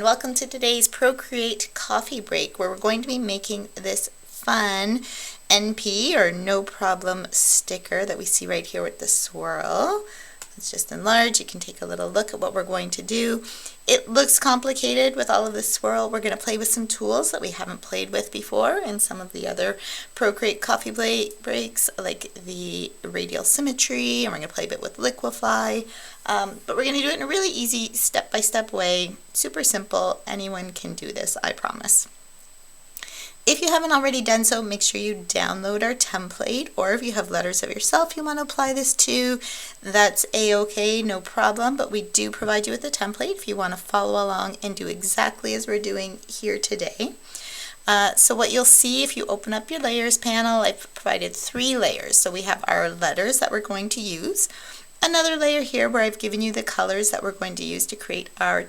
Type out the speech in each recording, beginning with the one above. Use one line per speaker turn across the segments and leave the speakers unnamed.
and welcome to today's Procreate coffee break, where we're going to be making this fun NP or no problem sticker that we see right here with the swirl. Let's just enlarge. You can take a little look at what we're going to do. It looks complicated with all of the swirl. We're going to play with some tools that we haven't played with before in some of the other Procreate coffee breaks, like the radial symmetry, and we're going to play a bit with liquify. But we're going to do it in a really easy step-by-step way. Super simple. Anyone can do this, I promise. If you haven't already done so, make sure you download our template, or if you have letters of yourself you want to apply this to, that's a-okay, no problem, but we do provide you with a template if you want to follow along and do exactly as we're doing here today. So what you'll see if you open up your layers panel, I've provided 3 layers. So we have our letters that we're going to use, another layer here where I've given you the colors that we're going to use to create our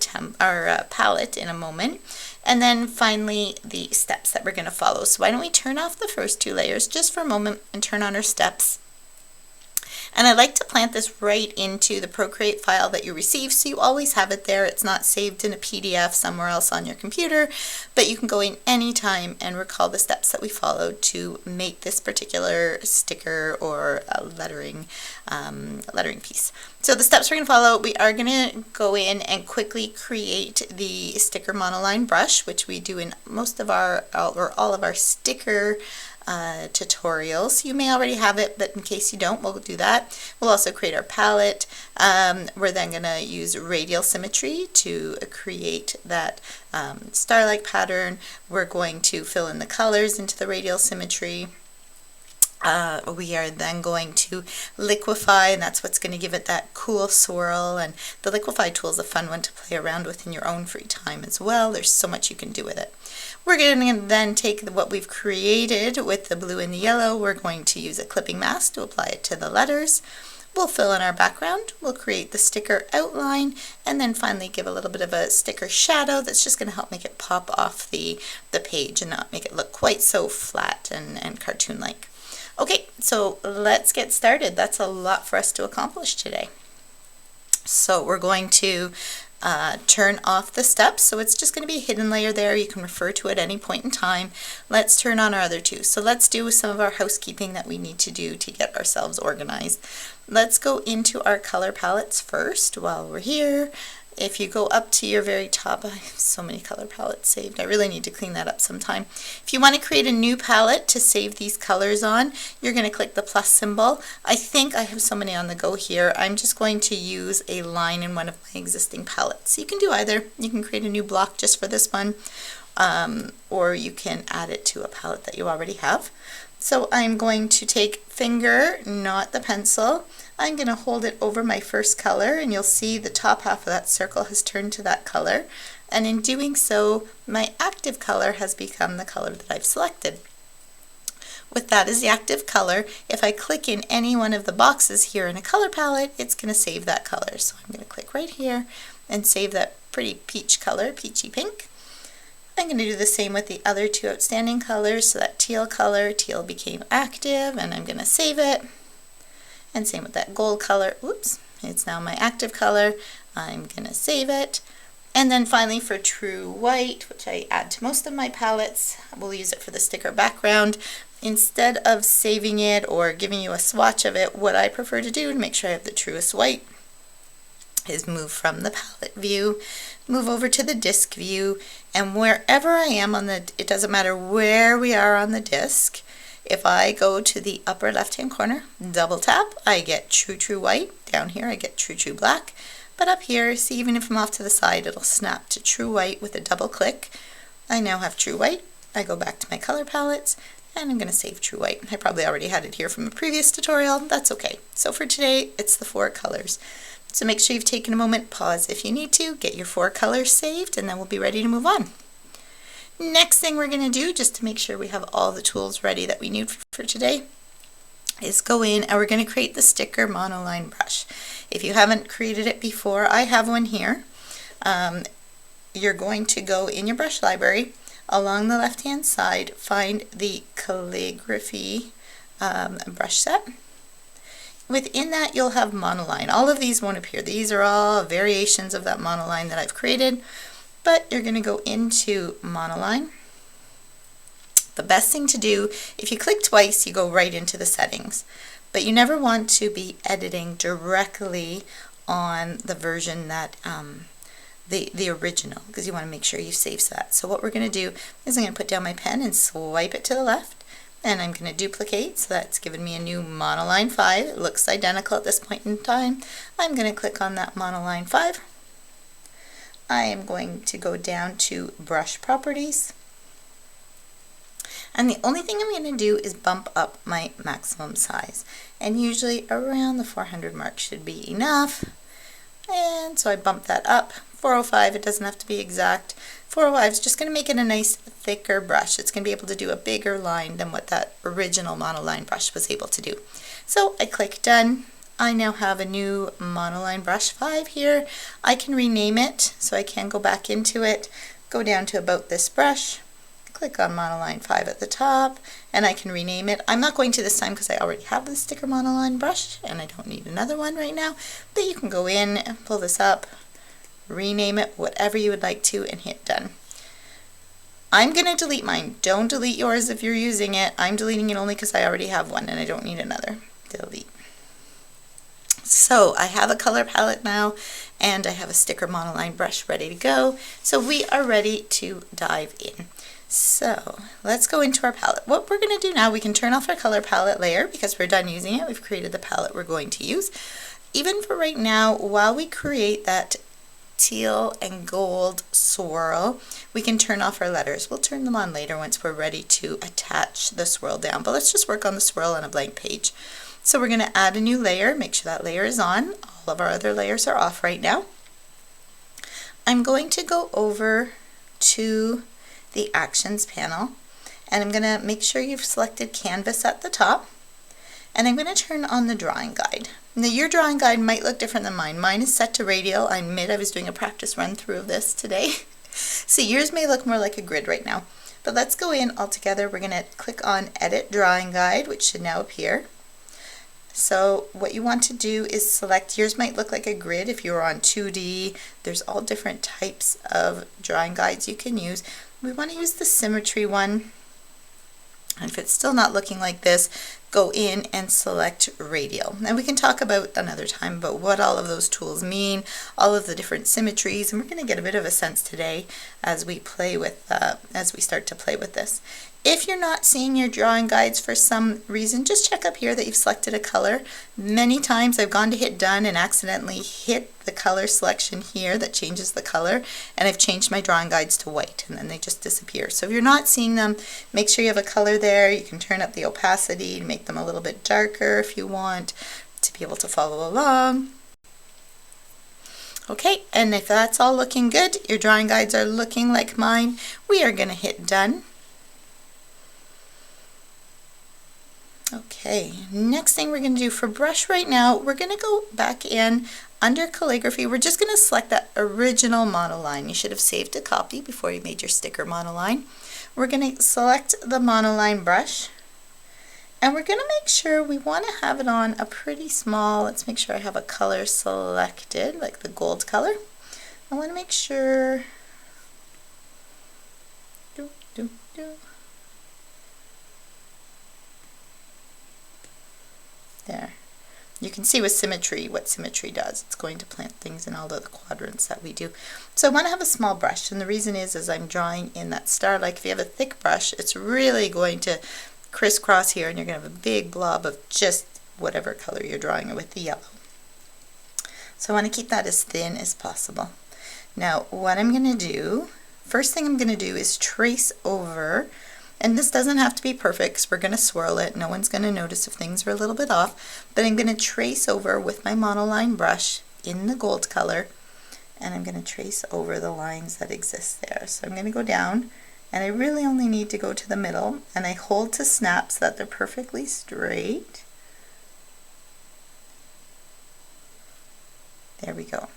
palette in a moment, and then finally the steps that we're going to follow. So why don't we turn off the first 2 layers just for a moment and turn on our steps. And I like to plant this right into the Procreate file that you receive, so you always have it there. It's not saved in a PDF somewhere else on your computer, but you can go in anytime and recall the steps that we followed to make this particular sticker or a lettering piece. So the steps we're going to follow, we are going to go in and quickly create the sticker monoline brush, which we do in most of our, or all of our sticker tutorials. You may already have it, but in case you don't, we'll do that. We'll also create our palette. We're then going to use radial symmetry to create that star-like pattern. We're going to fill in the colors into the radial symmetry. We are then going to liquify, and that's what's going to give it that cool swirl. And the liquify tool is a fun one to play around with in your own free time as well. There's so much you can do with it. We're going to then take what we've created with the blue and the yellow. We're going to use a clipping mask to apply it to the letters. We'll fill in our background, we'll create the sticker outline, and then finally give a little bit of a sticker shadow that's just going to help make it pop off the page and not make it look quite so flat and cartoon-like. Okay, so let's get started. That's a lot for us to accomplish today. So we're going to turn off the steps, so it's just going to be a hidden layer there. You can refer to it at any point in time. Let's turn on our other 2. So let's do some of our housekeeping that we need to do to get ourselves organized. Let's go into our color palettes first while we're here. If you go up to your very top, I have so many color palettes saved. I really need to clean that up sometime. If you want to create a new palette to save these colors on, you're going to click the plus symbol. I think I have so many on the go here. I'm just going to use a line in one of my existing palettes. You can do either. You can create a new block just for this one, or you can add it to a palette that you already have. So I'm going to take finger, not the pencil. I'm going to hold it over my first color, and you'll see the top half of that circle has turned to that color. And in doing so, my active color has become the color that I've selected. With that as the active color, if I click in any one of the boxes here in a color palette, it's going to save that color. So I'm going to click right here and save that pretty peach color, peachy pink. I'm going to do the same with the other 2 outstanding colors. So that teal color, teal became active, and I'm going to save it. And same with that gold color. Oops, it's now my active color. I'm going to save it. And then finally for true white, which I add to most of my palettes, we'll use it for the sticker background. Instead of saving it or giving you a swatch of it, what I prefer to do to make sure I have the truest white is move from the palette view, move over to the disc view, and wherever I am on the, it doesn't matter where we are on the disc, if I go to the upper left hand corner, double tap, I get true white. Down here I get true black. But up here, see, even if I'm off to the side, it'll snap to true white with a double click. I now have true white. I go back to my color palettes, and I'm going to save true white. I probably already had it here from a previous tutorial. That's okay. So for today, it's the 4 colors. So make sure you've taken a moment, pause if you need to, get your 4 colors saved, and then we'll be ready to move on. Next thing we're going to do, just to make sure we have all the tools ready that we need for today, is go in and we're going to create the sticker monoline brush. If you haven't created it before, I have one here. You're going to go in your brush library, along the left hand side, find the calligraphy brush set. Within that you'll have monoline. All of these won't appear. These are all variations of that monoline that I've created. but you're going to go into monoline. The best thing to do, if you click twice, you go right into the settings, but you never want to be editing directly on the version that the original, because you want to make sure you save that. So what we're going to do is I'm going to put down my pen and swipe it to the left, and I'm going to duplicate, so that's given me a new monoline 5. It looks identical at this point in time. I'm going to click on that monoline 5. I am going to go down to brush properties, and the only thing I'm going to do is bump up my maximum size, and usually around the 400 mark should be enough. And so I bump that up. 405, it doesn't have to be exact. 405 is just going to make it a nice thicker brush. It's going to be able to do a bigger line than what that original monoline brush was able to do. So I click done. I now have a new monoline brush 5 here. I can rename it, so I can go back into it, go down to about this brush, click on monoline 5 at the top, and I can rename it. I'm not going to this time because I already have the sticker monoline brush and I don't need another one right now, but you can go in and pull this up, rename it whatever you would like to, and hit done. I'm going to delete mine. Don't delete yours if you're using it. I'm deleting it only because I already have one and I don't need another. Delete. So I have a color palette now, and I have a sticker monoline brush ready to go. So we are ready to dive in. So let's go into our palette. What we're going to do now, we can turn off our color palette layer because we're done using it. We've created the palette we're going to use. Even for right now, while we create that teal and gold swirl, we can turn off our letters. We'll turn them on later once we're ready to attach the swirl down, but let's just work on the swirl on a blank page. So we're going to add a new layer, make sure that layer is on. All of our other layers are off right now. I'm going to go over to the actions panel, and I'm going to make sure you've selected canvas at the top, and I'm going to turn on the drawing guide. Now your drawing guide might look different than mine. Mine is set to radial. I admit I was doing a practice run through of this today. So yours may look more like a grid right now, but let's go in all together. We're going to click on edit drawing guide, which should now appear. So what you want to do is select, yours might look like a grid if you're on 2D. There's all different types of drawing guides you can use. We want to use the symmetry one. And if it's still not looking like this, go in and select radial. And we can talk about another time about what all of those tools mean, all of the different symmetries, and we're going to get a bit of a sense today as we play with, as we start to play with this. If you're not seeing your drawing guides for some reason, just check up here that you've selected a color. Many times I've gone to hit done and accidentally hit the color selection here that changes the color, and I've changed my drawing guides to white, and then they just disappear. So if you're not seeing them, make sure you have a color there. You can turn up the opacity to make them a little bit darker if you want to be able to follow along. Okay, and if that's all looking good, your drawing guides are looking like mine, we are going to hit done. Okay, next thing we're going to do for brush right now, we're going to go back in under calligraphy. We're just going to select that original monoline. You should have saved a copy before you made your sticker monoline. We're going to select the monoline brush, and we're going to make sure we want to have it on a pretty small, let's make sure I have a color selected, like the gold color. I want to make sure, there. You can see with symmetry what symmetry does. It's going to plant things in all of the quadrants that we do. So I want to have a small brush, and the reason is I'm drawing in that star. Like if you have a thick brush, it's really going to crisscross here, and you're going to have a big blob of just whatever color you're drawing with the yellow. So I want to keep that as thin as possible. Now what I'm going to do, first thing I'm going to do is trace over. And this doesn't have to be perfect because we're going to swirl it. No one's going to notice if things are a little bit off. But I'm going to trace over with my monoline brush in the gold color. And I'm going to trace over the lines that exist there. So I'm going to go down. And I really only need to go to the middle. And I hold to snap so that they're perfectly straight. There we go.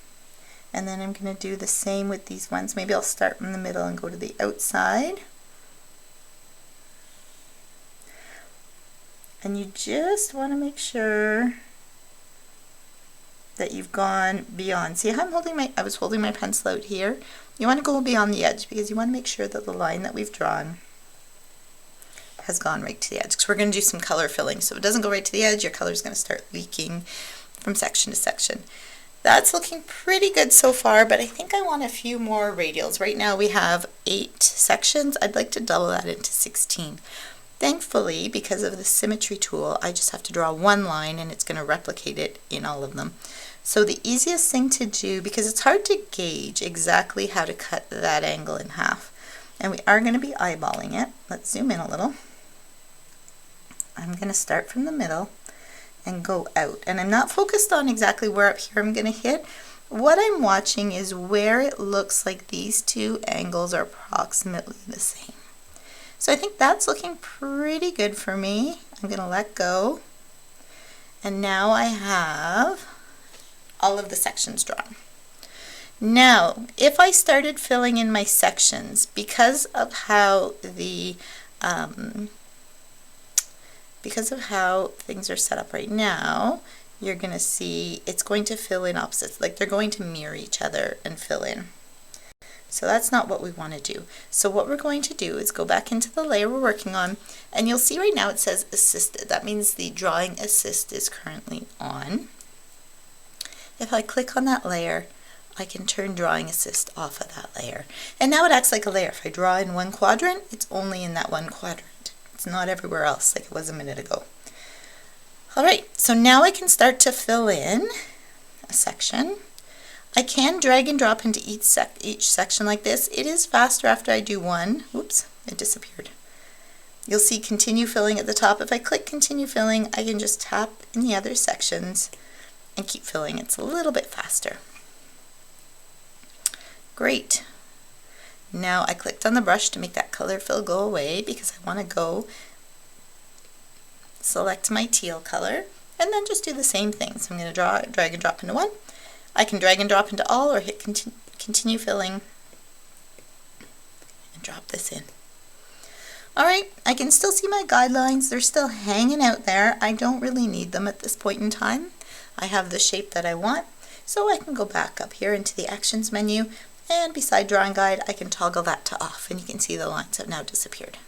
And then I'm going to do the same with these ones. Maybe I'll start in the middle and go to the outside. And you just want to make sure that you've gone beyond. See how I was holding my pencil out here? You want to go beyond the edge because you want to make sure that the line that we've drawn has gone right to the edge, because we're going to do some color filling. So if it doesn't go right to the edge, your color is going to start leaking from section to section. That's looking pretty good so far, but I think I want a few more radials. Right now we have 8 sections. I'd like to double that into 16. Thankfully, because of the symmetry tool, I just have to draw one line and it's going to replicate it in all of them. So the easiest thing to do, because it's hard to gauge exactly how to cut that angle in half, and we are going to be eyeballing it. Let's zoom in a little. I'm going to start from the middle and go out. And I'm not focused on exactly where up here I'm going to hit. What I'm watching is where it looks like these two angles are approximately the same. So I think that's looking pretty good for me. I'm going to let go. And now I have all of the sections drawn. Now, if I started filling in my sections, because of how things are set up right now, you're going to see it's going to fill in opposites, like they're going to mirror each other and fill in. So that's not what we want to do. So what we're going to do is go back into the layer we're working on, and you'll see right now it says assisted. That means the drawing assist is currently on. If I click on that layer, I can turn drawing assist off of that layer. And now it acts like a layer. If I draw in one quadrant, it's only in that one quadrant. It's not everywhere else like it was a minute ago. Alright, so now I can start to fill in a section. I can drag and drop into each section like this. It is faster after I do one. Oops, it disappeared. You'll see continue filling at the top. If I click continue filling, I can just tap in the other sections and keep filling. It's a little bit faster. Great. Now I clicked on the brush to make that color fill go away because I want to go select my teal color and then just do the same thing. So I'm going to drag and drop into one. I can drag and drop into all or hit continue filling and drop this in. Alright, I can still see my guidelines. They're still hanging out there. I don't really need them at this point in time. I have the shape that I want, so I can go back up here into the actions menu, and beside drawing guide I can toggle that to off, and you can see the lines have now disappeared.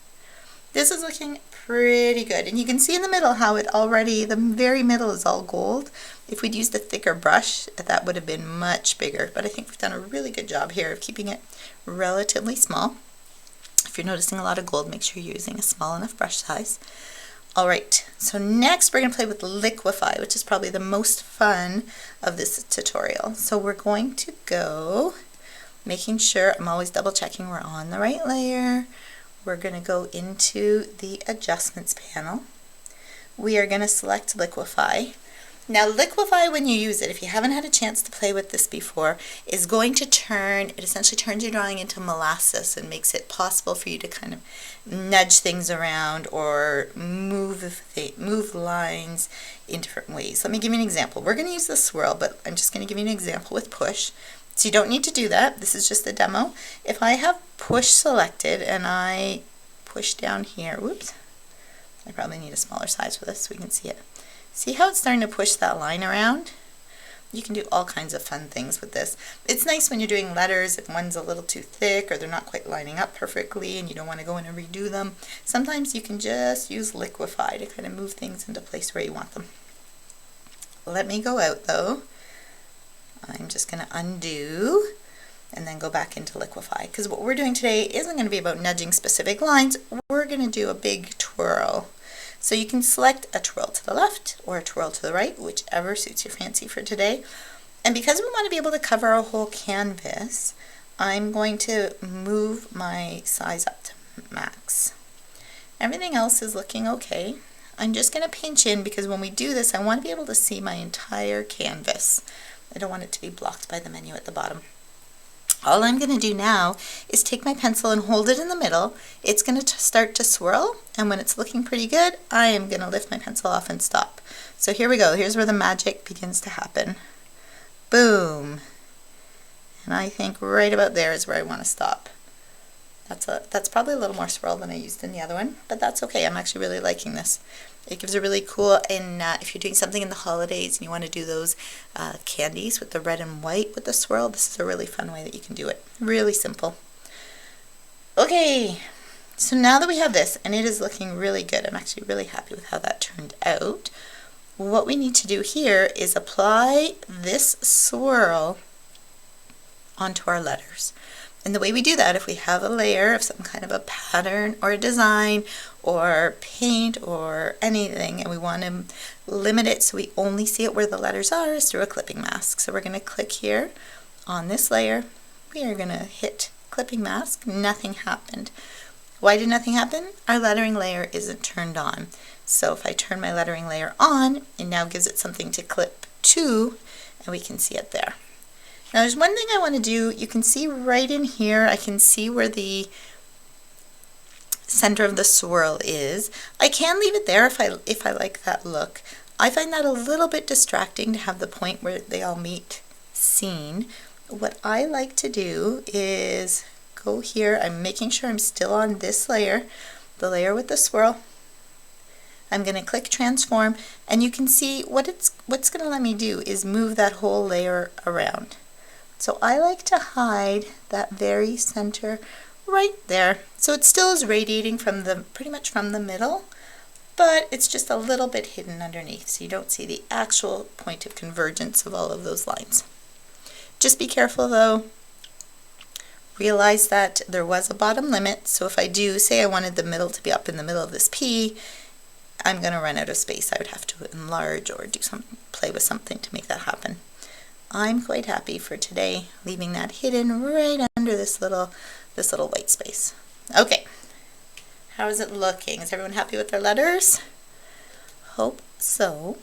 This is looking pretty good, and you can see in the middle how it already, the very middle is all gold. If we'd used a thicker brush, that would have been much bigger, but I think we've done a really good job here of keeping it relatively small. If you're noticing a lot of gold, make sure you're using a small enough brush size. Alright, so next we're going to play with liquify, which is probably the most fun of this tutorial. So we're going to go, making sure, I'm always double checking we're on the right layer. We're going to go into the adjustments panel. We are going to select liquify. Now liquify, when you use it, if you haven't had a chance to play with this before, is going to turn, it essentially turns your drawing into molasses and makes it possible for you to kind of nudge things around or move lines in different ways. Let me give you an example. We're going to use the swirl, but I'm just going to give you an example with push. So you don't need to do that. This is just a demo. If I have push selected and I push down here, whoops, I probably need a smaller size for this so we can see it. See how it's starting to push that line around? You can do all kinds of fun things with this. It's nice when you're doing letters, if one's a little too thick or they're not quite lining up perfectly and you don't want to go in and redo them. Sometimes you can just use liquify to kind of move things into place where you want them. Let me go out though. I'm just going to undo and then go back into liquify, because what we're doing today isn't going to be about nudging specific lines. We're going to do a big twirl. So you can select a twirl to the left or a twirl to the right, whichever suits your fancy for today. And because we want to be able to cover our whole canvas, I'm going to move my size up to max. Everything else is looking okay. I'm just going to pinch in because when we do this, I want to be able to see my entire canvas. I don't want it to be blocked by the menu at the bottom. All I'm going to do now is take my pencil and hold it in the middle. It's going to start to swirl, and when it's looking pretty good, I am going to lift my pencil off and stop. So here we go. Here's where the magic begins to happen. Boom. And I think right about there is where I want to stop. That's probably a little more swirl than I used in the other one, but that's okay. I'm actually really liking this. It gives a really cool, and if you're doing something in the holidays and you want to do those candies with the red and white with the swirl, this is a really fun way that you can do it. Really simple. Okay, so now that we have this, and it is looking really good, I'm actually really happy with how that turned out. What we need to do here is apply this swirl onto our letters. And the way we do that, if we have a layer of some kind of a pattern or a design or paint or anything, and we want to limit it so we only see it where the letters are, is through a clipping mask. So we're going to click here on this layer. We are going to hit clipping mask. Nothing happened. Why did nothing happen? Our lettering layer isn't turned on. So if I turn my lettering layer on, it now gives it something to clip to, and we can see it there. Now there's one thing I want to do. You can see right in here, I can see where the center of the swirl is. I can leave it there if I like that look. I find that a little bit distracting to have the point where they all meet seen. What I like to do is go here. I'm making sure I'm still on this layer, the layer with the swirl. I'm going to click transform, and you can see what's going to let me do is move that whole layer around. So I like to hide that very center right there. So it still is radiating from pretty much from the middle, but it's just a little bit hidden underneath, so you don't see the actual point of convergence of all of those lines. Just be careful though. Realize that there was a bottom limit, so if I do say I wanted the middle to be up in the middle of this P, I'm going to run out of space. I would have to enlarge or play with something to make that happen. I'm quite happy for today, leaving that hidden right under this little white space. Okay, how is it looking? Is everyone happy with their letters? Hope so.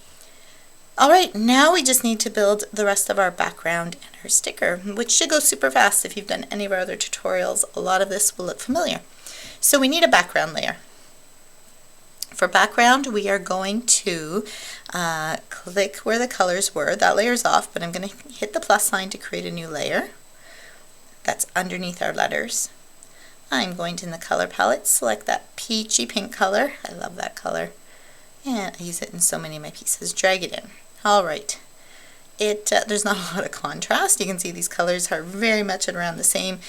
All right, now we just need to build the rest of our background and our sticker, which should go super fast. If you've done any of our other tutorials, a lot of this will look familiar. So we need a background layer. For background, we are going to click where the colors were. That layer's off, but I'm going to hit the plus sign to create a new layer that's underneath our letters. I'm going to, in the color palette, select that peachy pink color. I love that color. And I use it in so many of my pieces. Drag it in. All right. There's not a lot of contrast. You can see these colors are very much around the same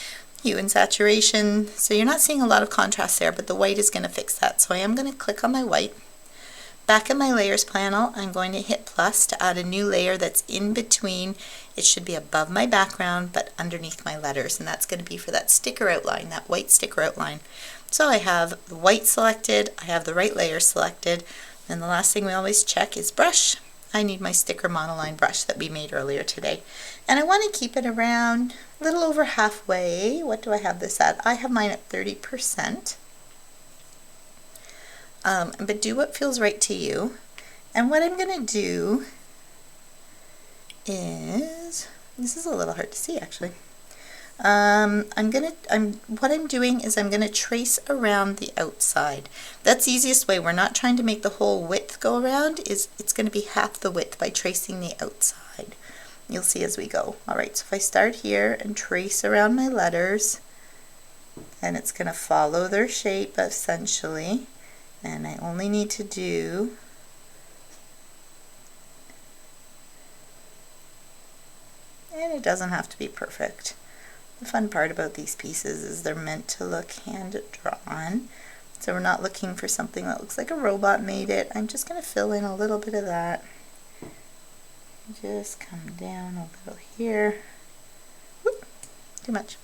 hue and saturation, so you're not seeing a lot of contrast there, but the white is going to fix that. So I am going to click on my white. Back in my layers panel, I'm going to hit plus to add a new layer that's in between. It should be above my background but underneath my letters, and that's going to be for that sticker outline, that white sticker outline. So I have the white selected, I have the right layer selected, and the last thing we always check is brush. I need my sticker monoline brush that we made earlier today. And I want to keep it around a little over halfway. What do I have this at? I have mine at 30%. But do what feels right to you. And what I'm going to do is, this is a little hard to see actually. What I'm doing is I'm going to trace around the outside. That's the easiest way. We're not trying to make the whole width go around. It's going to be half the width by tracing the outside. You'll see as we go. Alright, so if I start here and trace around my letters, and it's going to follow their shape essentially, and I only need to do and it doesn't have to be perfect. The fun part about these pieces is they're meant to look hand-drawn, so we're not looking for something that looks like a robot made it. I'm just going to fill in a little bit of that. Just come down a little here. Whoop, too much.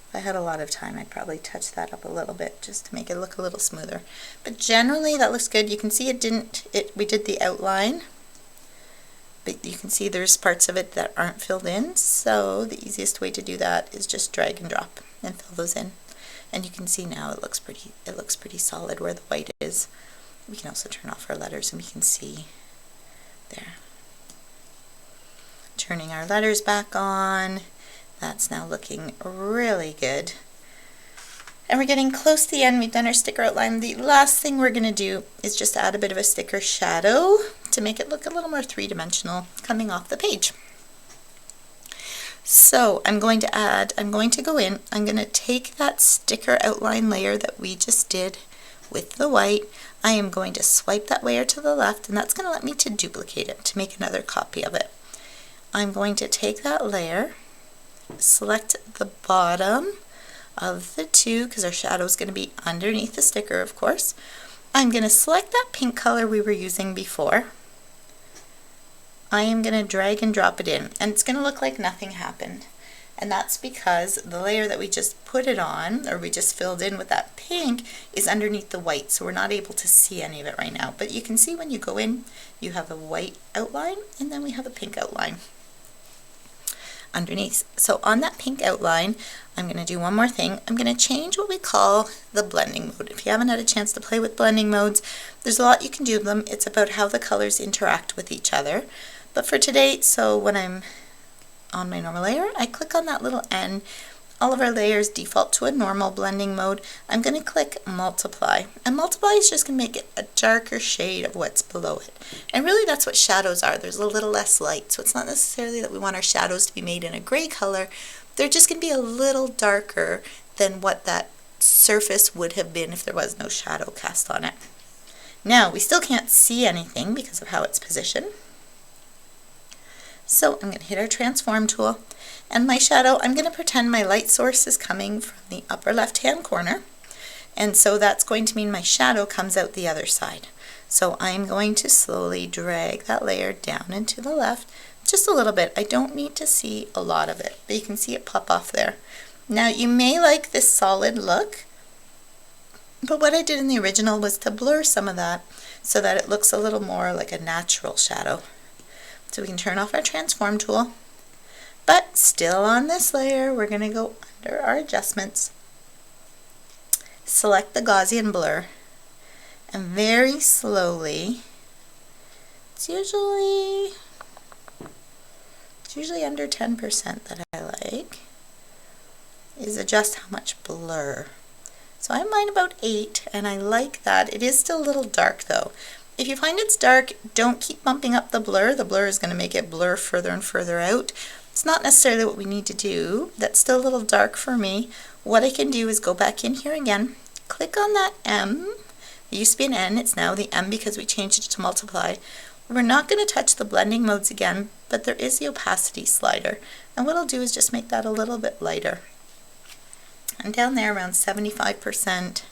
If I had a lot of time, I'd probably touch that up a little bit just to make it look a little smoother. But generally that looks good. You can see we did the outline, but you can see there's parts of it that aren't filled in, so the easiest way to do that is just drag and drop and fill those in. And you can see now it looks pretty solid where the white is. We can also turn off our letters and we can see there. Turning our letters back on. That's now looking really good. And we're getting close to the end. We've done our sticker outline. The last thing we're going to do is just add a bit of a sticker shadow to make it look a little more three-dimensional coming off the page. So I'm going to go in, I'm going to take that sticker outline layer that we just did with the white. I am going to swipe that layer to the left, and that's going to let me to duplicate it, to make another copy of it. I'm going to take that layer, select the bottom of the two, because our shadow is going to be underneath the sticker, of course. I'm going to select that pink color we were using before. I am going to drag and drop it in, and it's going to look like nothing happened. And that's because the layer that we just put it on, or we just filled in with that pink, is underneath the white, so we're not able to see any of it right now. But you can see when you go in, you have a white outline, and then we have a pink outline underneath. So on that pink outline, I'm going to do one more thing. I'm going to change what we call the blending mode. If you haven't had a chance to play with blending modes, there's a lot you can do with them. It's about how the colors interact with each other. But for today, so when I'm on my normal layer, I click on that little N. All of our layers default to a normal blending mode. I'm going to click multiply, and multiply is just going to make it a darker shade of what's below it. And really that's what shadows are. There's a little less light, so it's not necessarily that we want our shadows to be made in a gray color. They're just going to be a little darker than what that surface would have been if there was no shadow cast on it. Now we still can't see anything because of how it's positioned. So I'm going to hit our transform tool, and my shadow, I'm going to pretend my light source is coming from the upper left hand corner, and so that's going to mean my shadow comes out the other side. So I'm going to slowly drag that layer down and to the left just a little bit. I don't need to see a lot of it, but you can see it pop off there. Now you may like this solid look, but what I did in the original was to blur some of that so that it looks a little more like a natural shadow. So we can turn off our transform tool, but still on this layer, we're going to go under our adjustments, select the Gaussian blur, and very slowly, it's usually under 10% that I like, is adjust how much blur. So I have mine about 8, and I like that. It is still a little dark though. If you find it's dark, don't keep bumping up the blur. The blur is going to make it blur further and further out. It's not necessarily what we need to do. That's still a little dark for me. What I can do is go back in here again, click on that M. It used to be an N, it's now the M because we changed it to multiply. We're not going to touch the blending modes again, but there is the opacity slider. And what I'll do is just make that a little bit lighter. And down there around 75%.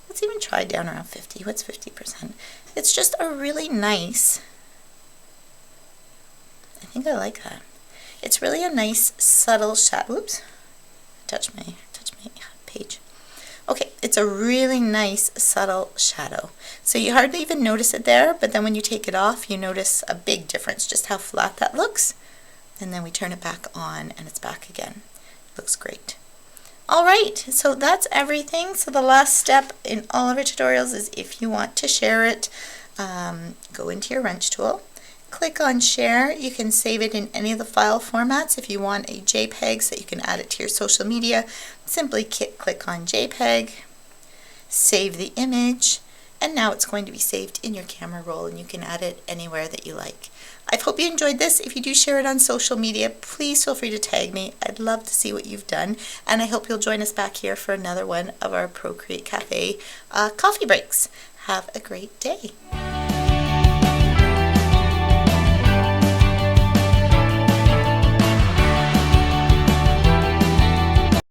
Let's even try down around 50. What's 50%? It's just a really nice, I think I like that. It's really a nice subtle shadow. Oops, touch my page. Okay, it's a really nice subtle shadow. So you hardly even notice it there, but then when you take it off, you notice a big difference, just how flat that looks. And then we turn it back on and it's back again. Looks great. Alright, so that's everything. So the last step in all of our tutorials is if you want to share it, go into your wrench tool, click on share. You can save it in any of the file formats. If you want a JPEG so you can add it to your social media, simply click on JPEG, save the image, and now it's going to be saved in your camera roll and you can add it anywhere that you like. I hope you enjoyed this. If you do share it on social media, please feel free to tag me. I'd love to see what you've done, and I hope you'll join us back here for another one of our Procreate Cafe coffee breaks. Have a great day.